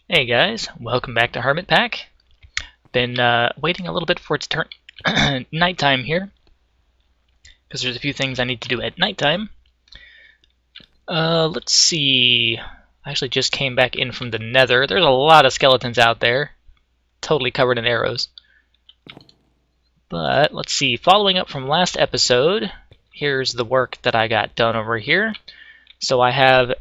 Hey guys, welcome back to Hermitpack. Been waiting a little bit for it to turn nighttime here, because there's a few things I need to do at nighttime. Let's see. I actually just came back in from the Nether. There's a lot of skeletons out there, totally covered in arrows. But let's see. Following up from last episode, here's the work that I got done over here. So I have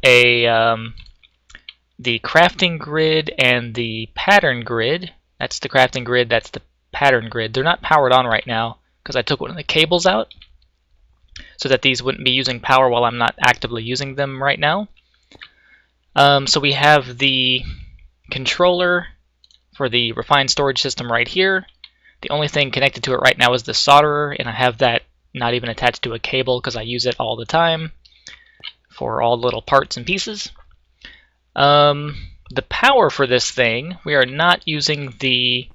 the crafting grid and the pattern grid. That's the crafting grid, that's the pattern grid. They're not powered on right now because I took one of the cables out so that these wouldn't be using power while I'm not actively using them right now. So we have the controller for the refined storage system right here. The only thing connected to it right now is the solderer, and I have that not even attached to a cable because I use it all the time for all the little parts and pieces. The power for this thing, we are not using the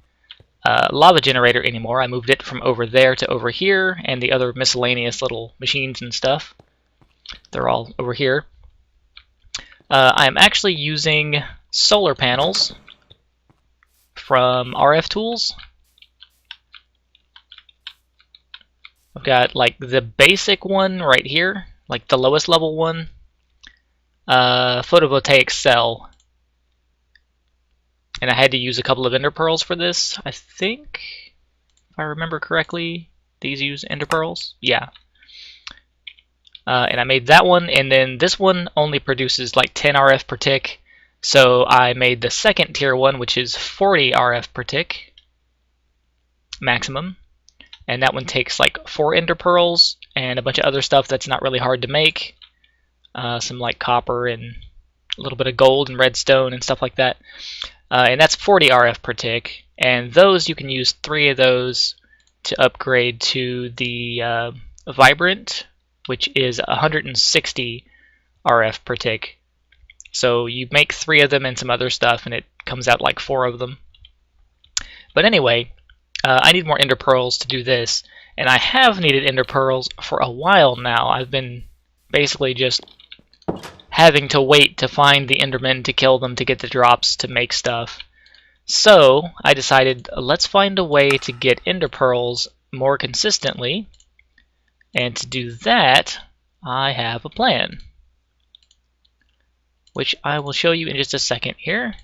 lava generator anymore. I moved it from over there to over here, and the other miscellaneous little machines and stuff, they're all over here. I'm actually using solar panels from RF Tools. I've got like the basic one right here, like the lowest level one. Photovoltaic cell, and I had to use a couple of ender pearls for this. I think, if I remember correctly, these use ender pearls. Yeah. And I made that one, and then this one only produces like 10 RF per tick, so I made the second tier one, which is 40 RF per tick maximum, and that one takes like 4 ender pearls and a bunch of other stuff that's not really hard to make. Some like copper and a little bit of gold and redstone and stuff like that. And that's 40 RF per tick. And those, you can use 3 of those to upgrade to the Vibrant, which is 160 RF per tick. So you make 3 of them and some other stuff, and it comes out like 4 of them. But anyway, I need more ender pearls to do this. And I have needed ender pearls for a while now. I've been basically just having to wait to find the Endermen to kill them to get the drops to make stuff. So I decided, let's find a way to get ender pearls more consistently, and to do that I have a plan, which I will show you in just a second here.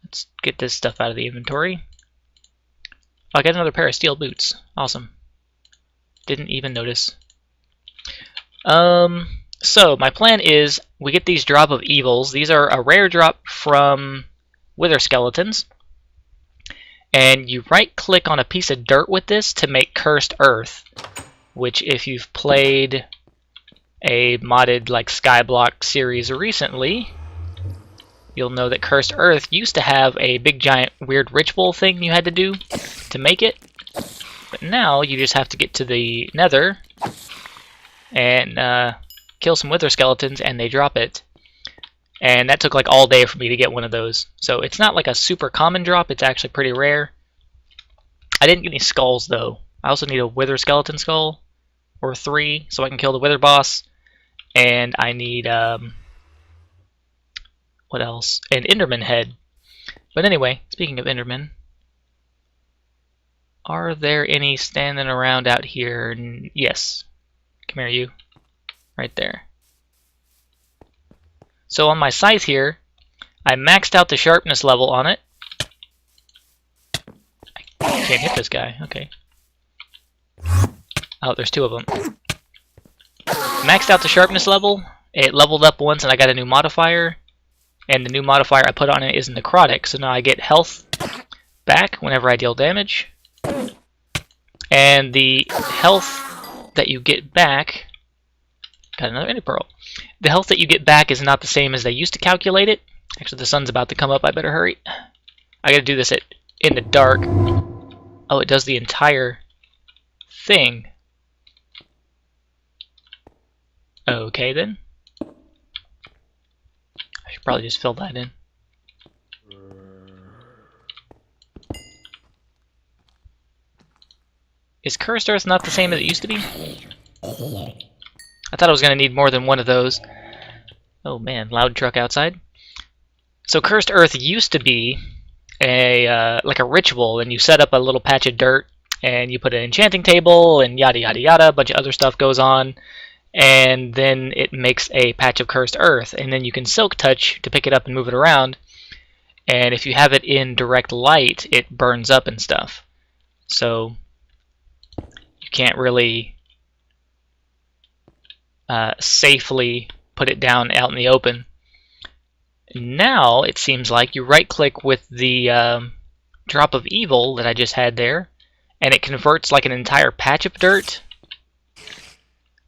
Let's get this stuff out of the inventory. Oh, I got another pair of steel boots. Awesome. Didn't even notice. So my plan is we get these drop of evils. These are a rare drop from wither skeletons, and you right click on a piece of dirt with this to make cursed earth, which if you've played a modded like Skyblock series recently, you'll know that cursed earth used to have a big giant weird ritual thing you had to do to make it, but now you just have to get to the Nether and kill some wither skeletons and they drop it. And that took like all day for me to get one of those. So it's not like a super common drop, it's actually pretty rare. I didn't get any skulls though. I also need a wither skeleton skull, or 3, so I can kill the wither boss. And I need, what else? An Enderman head. But anyway, speaking of Enderman, are there any standing around out here? Yes. Come here, you. Right there. So on my scythe here, I maxed out the sharpness level on it. I can't hit this guy. Okay. Oh, there's 2 of them. Maxed out the sharpness level. It leveled up once and I got a new modifier. And the new modifier I put on it is necrotic. So now I get health back whenever I deal damage. And the health that you get back... Got another ender pearl. The health that you get back is not the same as they used to calculate it. Actually, the sun's about to come up. I better hurry. I gotta do this in the dark. Oh, it does the entire thing. Okay, then. I should probably just fill that in. Is cursed earth not the same as it used to be? I thought I was going to need more than one of those. Oh man, loud truck outside. So Cursed Earth used to be a like a ritual, and you set up a little patch of dirt, and you put an enchanting table, and yada yada yada. A bunch of other stuff goes on, and then it makes a patch of Cursed Earth, and then you can Silk Touch to pick it up and move it around. And if you have it in direct light, it burns up and stuff. So you can't really safely put it down out in the open. Now it seems like you right-click with the Drop of Evil that I just had there, and it converts like an entire patch of dirt.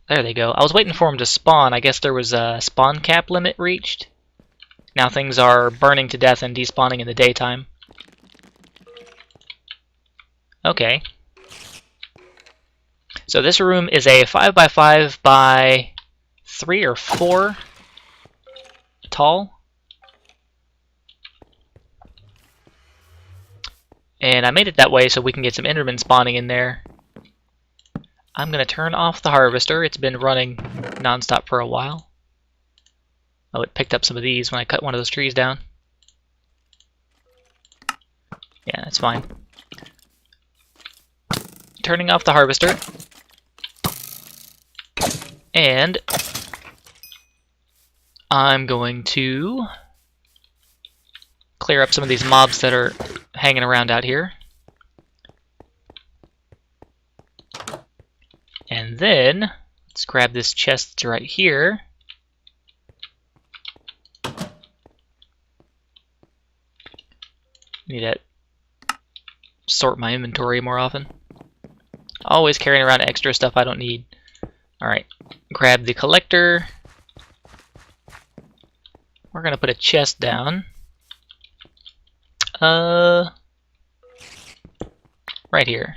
There they go. I was waiting for them to spawn. I guess there was a spawn cap limit reached. Now things are burning to death and despawning in the daytime. Okay. So this room is a 5x5 by 3 or 4 tall. And I made it that way so we can get some Enderman spawning in there. I'm going to turn off the harvester. It's been running non-stop for a while. Oh, it picked up some of these when I cut one of those trees down. Yeah, that's fine. Turning off the harvester. And I'm going to clear up some of these mobs that are hanging around out here. And then, let's grab this chest that's right here. Need to sort my inventory more often. Always carrying around extra stuff I don't need. Alright, grab the collector. We're gonna put a chest down. Right here.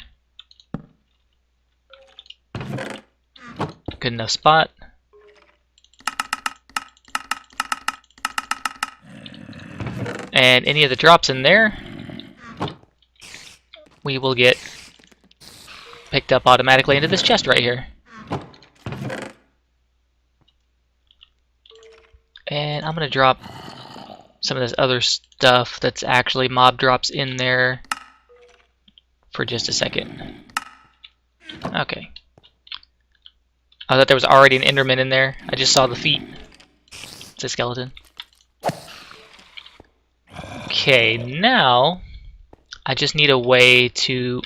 Good enough spot. And any of the drops in there, we will get picked up automatically into this chest right here. And I'm gonna drop some of this other stuff that's actually mob drops in there for just a second. Okay. I thought there was already an Enderman in there. I just saw the feet. It's a skeleton. Okay, now I just need a way to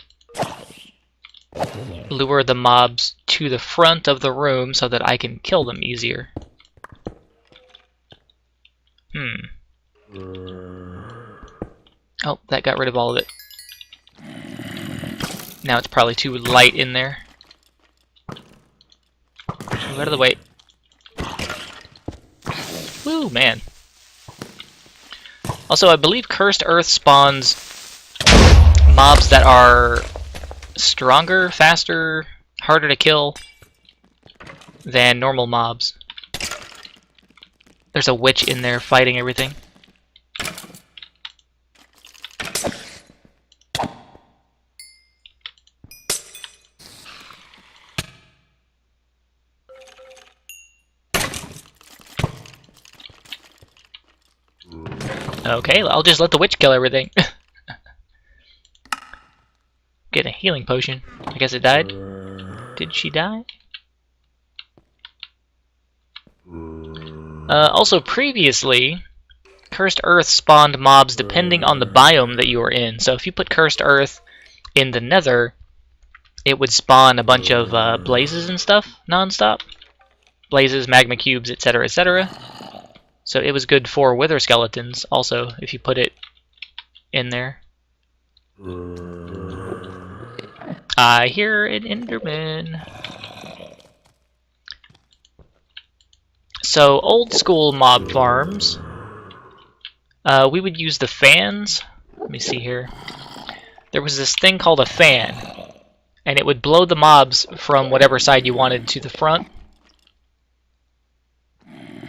lure the mobs to the front of the room so that I can kill them easier. Oh, that got rid of all of it. Now it's probably too light in there. Move out of the way. Woo, man. Also, I believe Cursed Earth spawns mobs that are stronger, faster, harder to kill than normal mobs. There's a witch in there fighting everything. Okay, I'll just let the witch kill everything. Get a healing potion. I guess it died. Did she die? Also, previously, Cursed Earth spawned mobs depending on the biome that you were in. So if you put Cursed Earth in the Nether, it would spawn a bunch of blazes and stuff non-stop. Blazes, magma cubes, etc., etc. So it was good for wither skeletons also, if you put it in there. I hear an Enderman. So, old school mob farms, we would use the fans. Let me see here. There was this thing called a fan, and it would blow the mobs from whatever side you wanted to the front.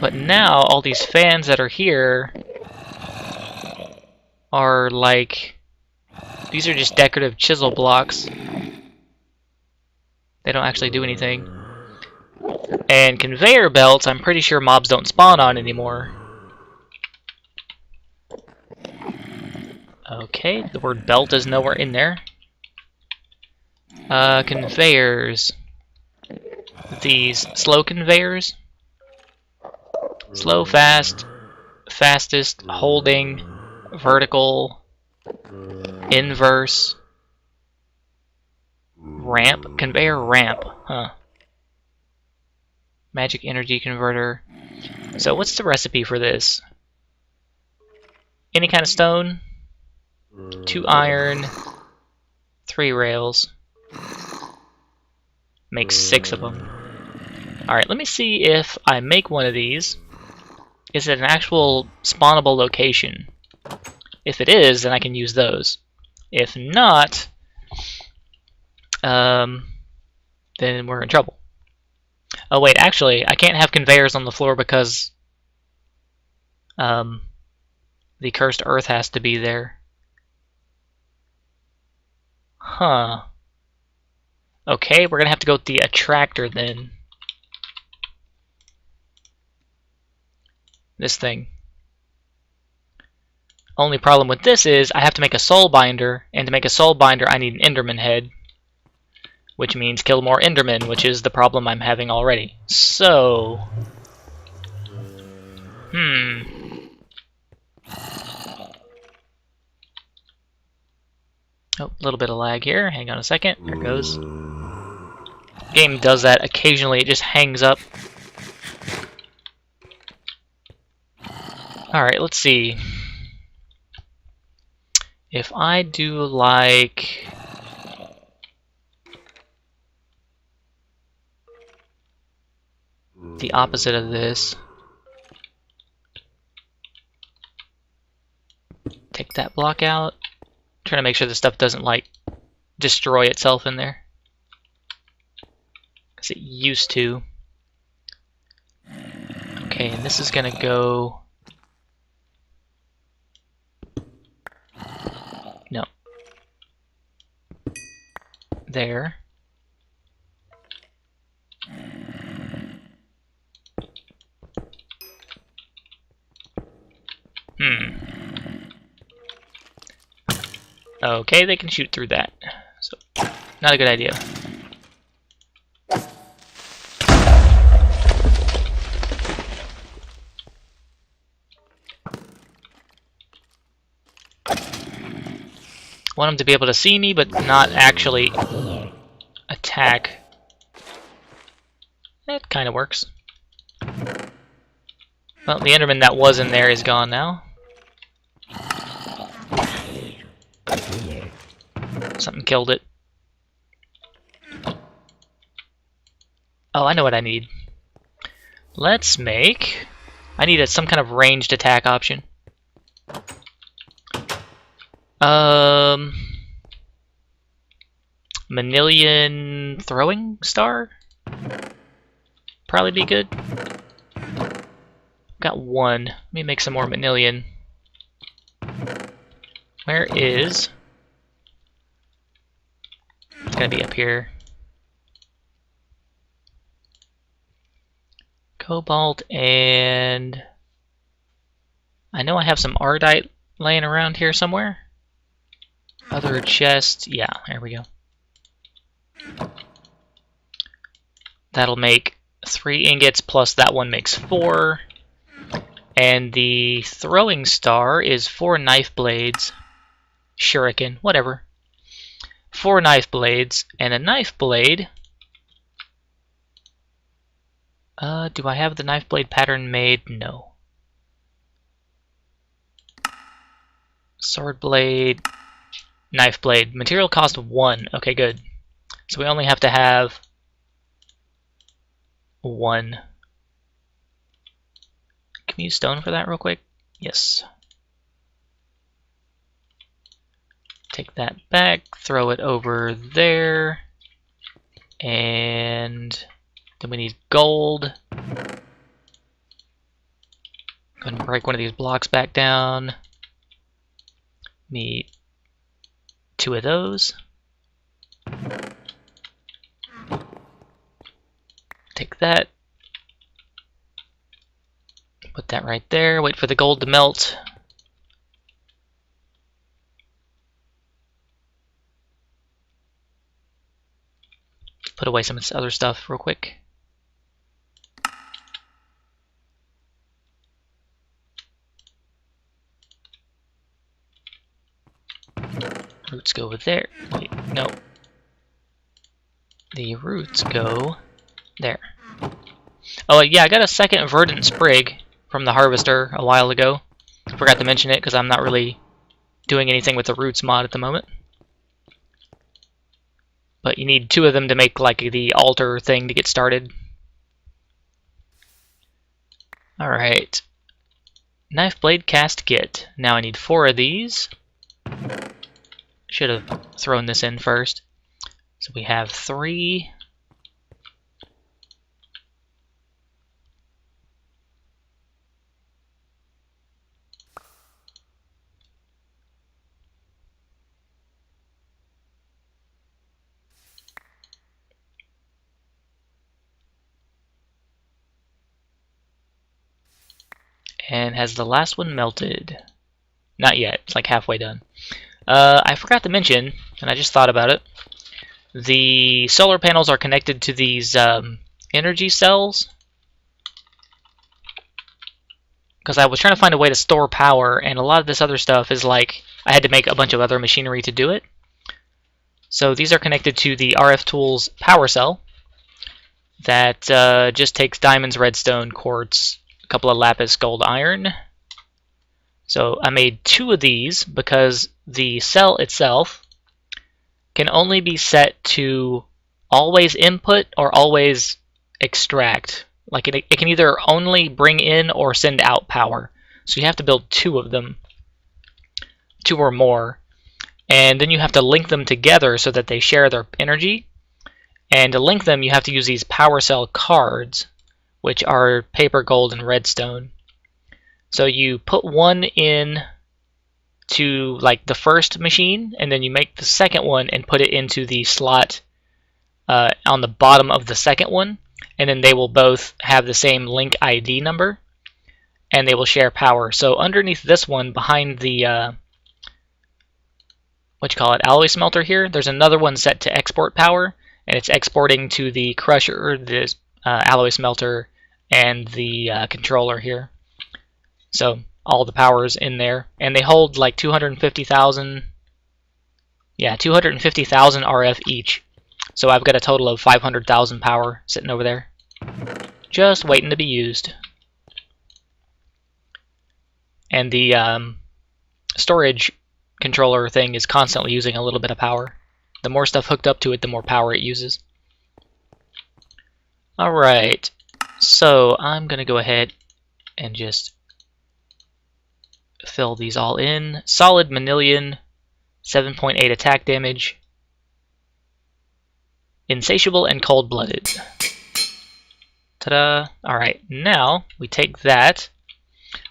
But now, all these fans that are here are like... These are just decorative chisel blocks. They don't actually do anything. And conveyor belts, I'm pretty sure mobs don't spawn on anymore. Okay, the word belt is nowhere in there. Conveyors. These slow conveyors. Slow, fast, fastest, holding, vertical, inverse, ramp, conveyor ramp, huh. Magic energy converter. So what's the recipe for this? Any kind of stone, 2 iron, 3 rails. Make 6 of them. Alright, let me see if I make one of these. Is it an actual spawnable location? If it is, then I can use those. If not, then we're in trouble. Oh wait, actually, I can't have conveyors on the floor because the cursed earth has to be there. Huh. Okay, we're gonna have to go with the attractor then. This thing. Only problem with this is I have to make a soul binder, and to make a soul binder I need an Enderman head, which means kill more Endermen, which is the problem I'm having already. So, Oh, a little bit of lag here. Hang on a second. There it goes. Game does that occasionally. It just hangs up. Alright, let's see. If I do like... the opposite of this. Take that block out. Trying to make sure the stuff doesn't, like, destroy itself in there. Because it used to. Okay, and this is gonna go... no. There. Okay, they can shoot through that. So, not a good idea. Want them to be able to see me, but not actually attack. That kind of works. Well, the Enderman that was in there is gone now. Something killed it. Oh, I know what I need. Let's make... I need some kind of ranged attack option. Manilian throwing star? Probably be good. Got one. Let me make some more Manilian. Where is... it's gonna be up here. Cobalt and... I know I have some Ardite laying around here somewhere. Other chest, yeah, there we go. That'll make 3 ingots plus that one makes 4. And the throwing star is 4 knife blades. Shuriken, whatever. 4 knife blades, and a knife blade. Do I have the knife blade pattern made? No. Sword blade, knife blade. Material cost 1. Okay, good. So we only have to have 1. Can we use stone for that real quick? Yes. Take that back, throw it over there, and then we need gold. Go ahead and break one of these blocks back down. Need 2 of those. Take that. Put that right there. Wait for the gold to melt. put away some of this other stuff real quick. Roots go over there. Wait, no. The roots go there. Oh yeah, I got a second verdant sprig from the harvester a while ago. Forgot to mention it because I'm not really doing anything with the roots mod at the moment. But you need 2 of them to make like the altar thing to get started. Alright. Knife blade cast kit. Now I need 4 of these. Should have thrown this in first. So we have 3. And has the last one melted? Not yet. It's like halfway done. I forgot to mention, and I just thought about it, the solar panels are connected to these energy cells. Because I was trying to find a way to store power, and a lot of this other stuff is like, I had to make a bunch of other machinery to do it. So these are connected to the RF Tools power cell that just takes diamonds, redstone, quartz, a couple of lapis, gold, iron. So I made 2 of these because the cell itself can only be set to always input or always extract. Like it can either only bring in or send out power. So you have to build 2 of them, 2 or more. And then you have to link them together so that they share their energy. And to link them, you have to use these power cell cards, which are paper, gold, and redstone. So you put one in to like the first machine, and then you make the second one and put it into the slot on the bottom of the second one, and then they will both have the same link ID number, and they will share power. So underneath this one, behind the alloy smelter here, there's another one set to export power, and it's exporting to the crusher, the alloy smelter, and the controller here. So all the power's in there, and they hold like 250,000. Yeah, 250,000 RF each. So I've got a total of 500,000 power sitting over there, just waiting to be used. And the storage controller thing is constantly using a little bit of power. The more stuff hooked up to it, the more power it uses. Alright, so I'm going to go ahead and just fill these all in. Solid Manilian, 7.8 attack damage. Insatiable and cold-blooded. Ta-da! Alright, now we take that.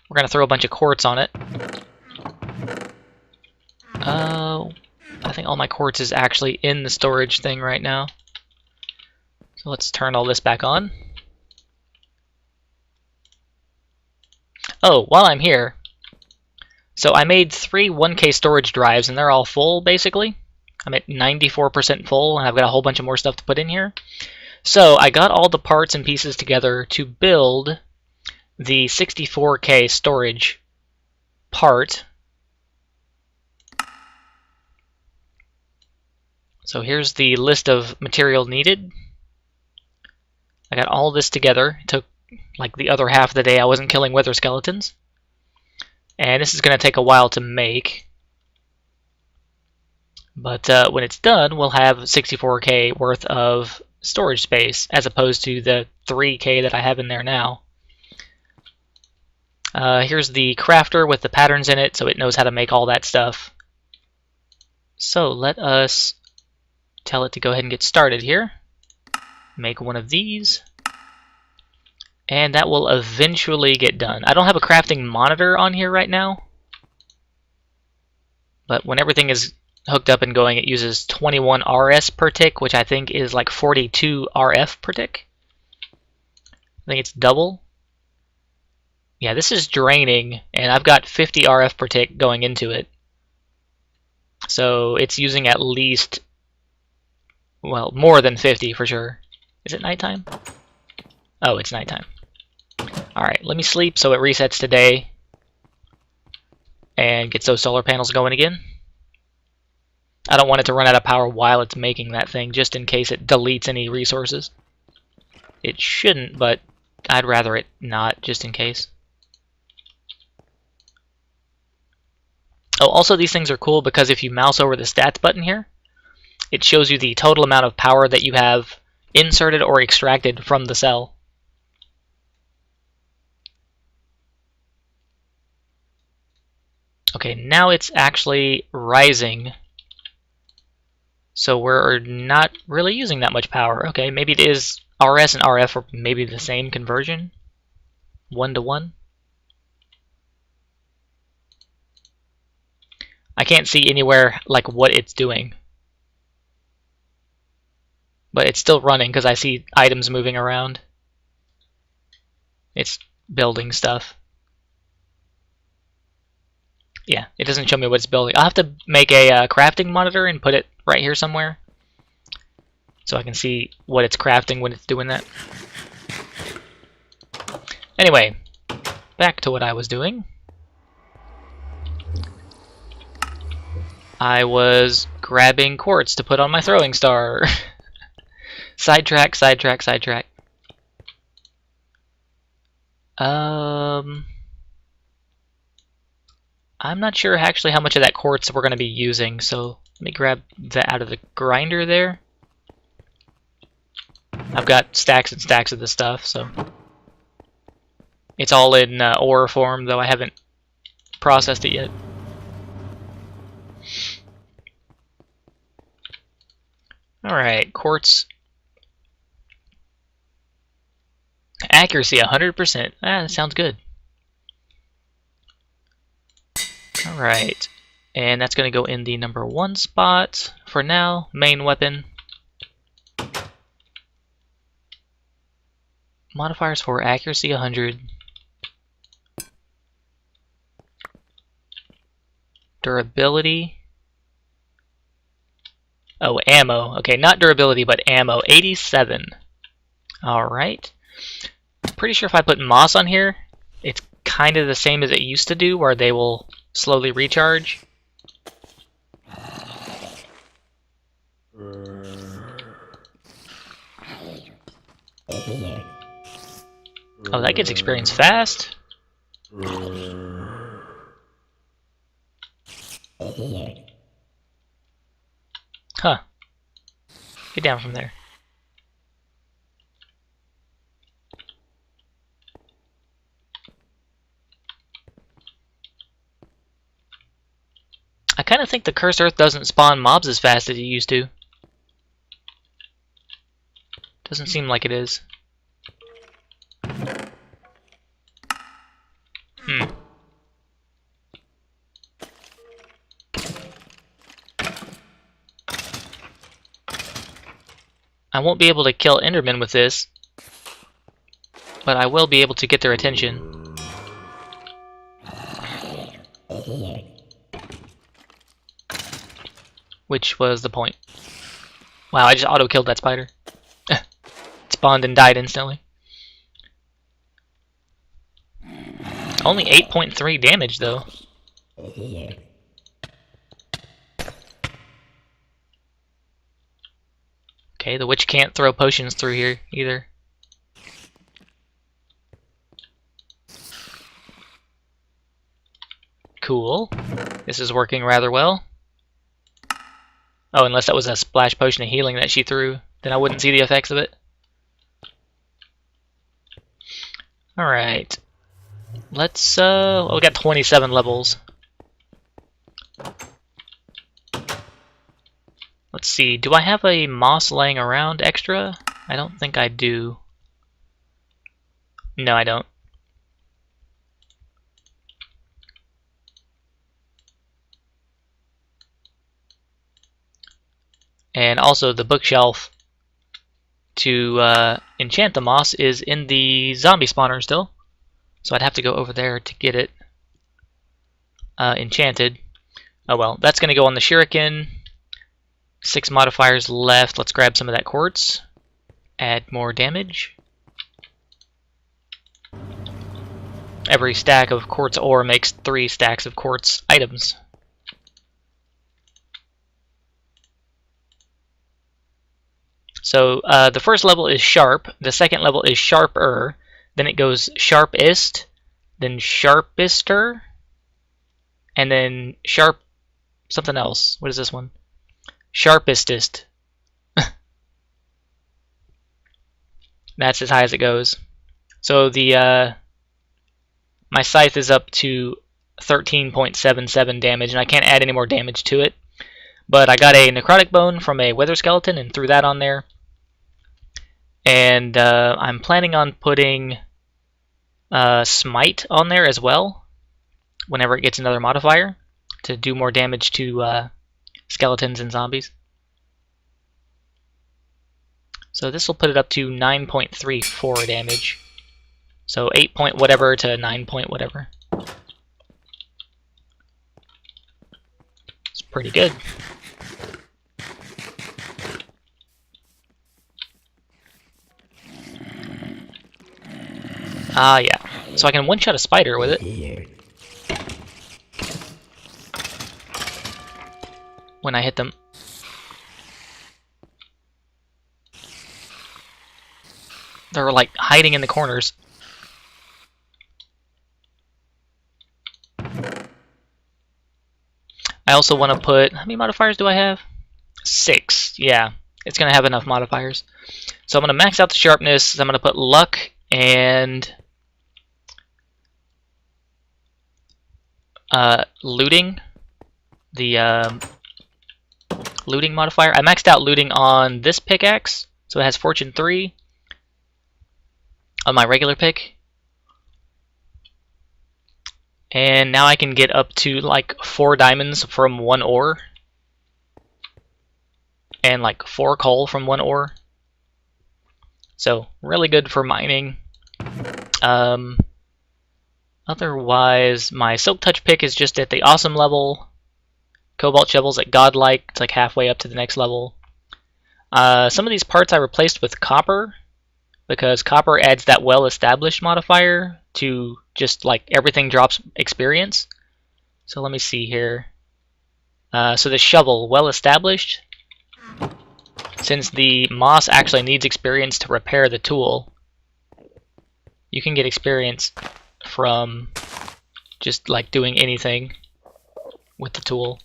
We're going to throw a bunch of quartz on it. I think all my quartz is actually in the storage thing right now. So let's turn all this back on. Oh, while I'm here, so I made 3 1K storage drives, and they're all full, basically. I'm at 94% full, and I've got a whole bunch of more stuff to put in here. So I got all the parts and pieces together to build the 64K storage part. So here's the list of material needed. I got all this together. It took like the other half of the day I wasn't killing wither skeletons. And this is going to take a while to make. But when it's done, we'll have 64K worth of storage space, as opposed to the 3K that I have in there now. Here's the crafter with the patterns in it, so it knows how to make all that stuff. So let us tell it to go ahead and get started here. Make one of these. And that will eventually get done. I don't have a crafting monitor on here right now. But when everything is hooked up and going, it uses 21 RS per tick, which I think is like 42 RF per tick. I think it's double. Yeah, this is draining, and I've got 50 RF per tick going into it. So it's using at least Well, more than 50 for sure. Is it nighttime? Oh, it's nighttime. Alright, let me sleep so it resets to day and gets those solar panels going again. I don't want it to run out of power while it's making that thing, just in case it deletes any resources. It shouldn't, but I'd rather it not, just in case. Oh, also these things are cool because if you mouse over the stats button here, it shows you the total amount of power that you have inserted or extracted from the cell. Okay, now it's actually rising. So we're not really using that much power. Okay, maybe it is RS and RF are maybe the same conversion. 1-to-1. I can't see anywhere like what it's doing. But it's still running because I see items moving around. It's building stuff. Yeah, it doesn't show me what it's building. I'll have to make a crafting monitor and put it right here somewhere so I can see what it's crafting when it's doing that. Anyway, back to what I was doing. I was grabbing quartz to put on my throwing star. Sidetrack, sidetrack, sidetrack. I'm not sure actually how much of that quartz we're going to be using, so let me grab that out of the grinder there. I've got stacks and stacks of this stuff, so it's all in ore form, though I haven't processed it yet. Alright, quartz. Accuracy 100%. Ah, that sounds good. Alright, and that's going to go in the number 1 spot for now. Main weapon. Modifiers for accuracy 100. Durability. Oh, ammo. Okay, not durability, but ammo. 87. Alright. Pretty sure if I put moss on here, it's kind of the same as it used to do, where they will slowly recharge. Oh, that gets experience fast. Huh. Get down from there. I kind of think the Cursed Earth doesn't spawn mobs as fast as it used to. Doesn't seem like it is. I won't be able to kill Enderman with this, but I will be able to get their attention. Which was the point. Wow, I just auto-killed that spider. It spawned and died instantly. Only 8.3 damage, though. Okay, the witch can't throw potions through here, either. Cool. This is working rather well. Oh, unless that was a splash potion of healing that she threw, then I wouldn't see the effects of it. Alright. Let's, well, we got 27 levels. Let's see, do I have a moss laying around extra? I don't think I do. No, I don't. And also the bookshelf to enchant the moss is in the zombie spawner still. So I'd have to go over there to get it enchanted. Oh well, that's going to go on the shuriken. 6 modifiers left. Let's grab some of that quartz. Add more damage. Every stack of quartz ore makes 3 stacks of quartz items. So the first level is sharp, the second level is sharper, then it goes sharpest, then sharpester, and then sharp something else. What is this one? Sharpestest. That's as high as it goes. So the my scythe is up to 13.77 damage, and I can't add any more damage to it. But I got a necrotic bone from a wither skeleton and threw that on there. And I'm planning on putting smite on there as well, whenever it gets another modifier, to do more damage to skeletons and zombies. So this will put it up to 9.34 damage. So 8 point whatever to 9 point whatever. It's pretty good. Ah, yeah. So I can one-shot a spider with it. When I hit them. They're like hiding in the corners. I also want to put, how many modifiers do I have? 6. Yeah, it's going to have enough modifiers. So I'm going to max out the sharpness. I'm going to put luck and looting. The looting modifier. I maxed out looting on this pickaxe, so it has fortune 3 on my regular pick. And now I can get up to like 4 diamonds from 1 ore. And like 4 coal from 1 ore. So really good for mining. Otherwise, my silk touch pick is just at the awesome level. Cobalt shovel's at godlike. It's like halfway up to the next level. Some of these parts I replaced with copper, because copper adds that well-established modifier to just like everything drops experience. So let me see here. So the shovel, well-established. Since the moss actually needs experience to repair the tool, you can get experience from just like doing anything with the tool.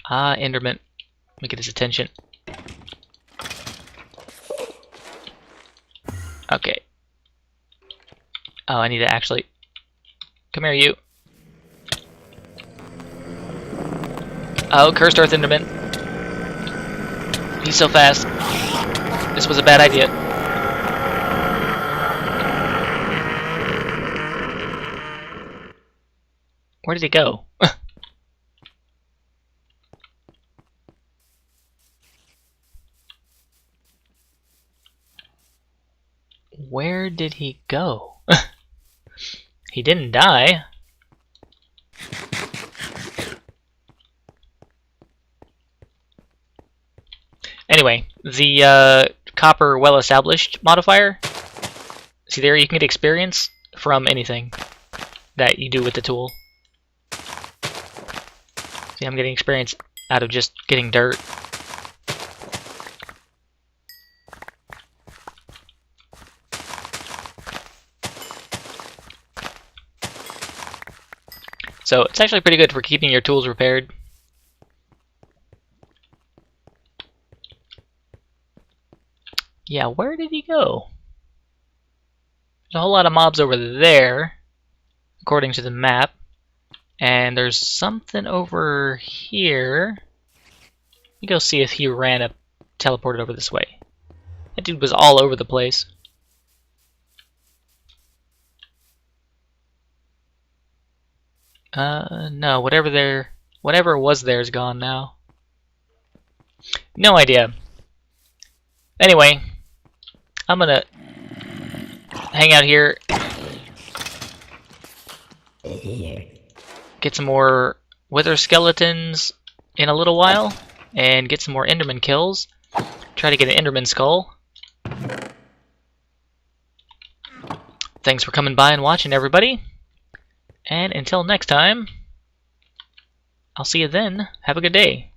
Ah, Enderman. Let me get his attention. Okay. Oh, I need to actually... Come here, you. Oh, cursed earth Enderman. He's so fast. This was a bad idea. Where did he go? Where did he go? He didn't die. Anyway, the copper well-established modifier. See there, you can get experience from anything that you do with the tool. See, I'm getting experience out of just getting dirt. So it's actually pretty good for keeping your tools repaired. Yeah, where did he go? There's a whole lot of mobs over there, according to the map. And there's something over here. Let me go see if he ran up, teleported over this way. That dude was all over the place. No, whatever was there is gone now. No idea. Anyway, I'm gonna hang out here. Get some more wither skeletons in a little while and get some more Enderman kills. Try to get an Enderman skull. Thanks for coming by and watching, everybody. And until next time, I'll see you then. Have a good day.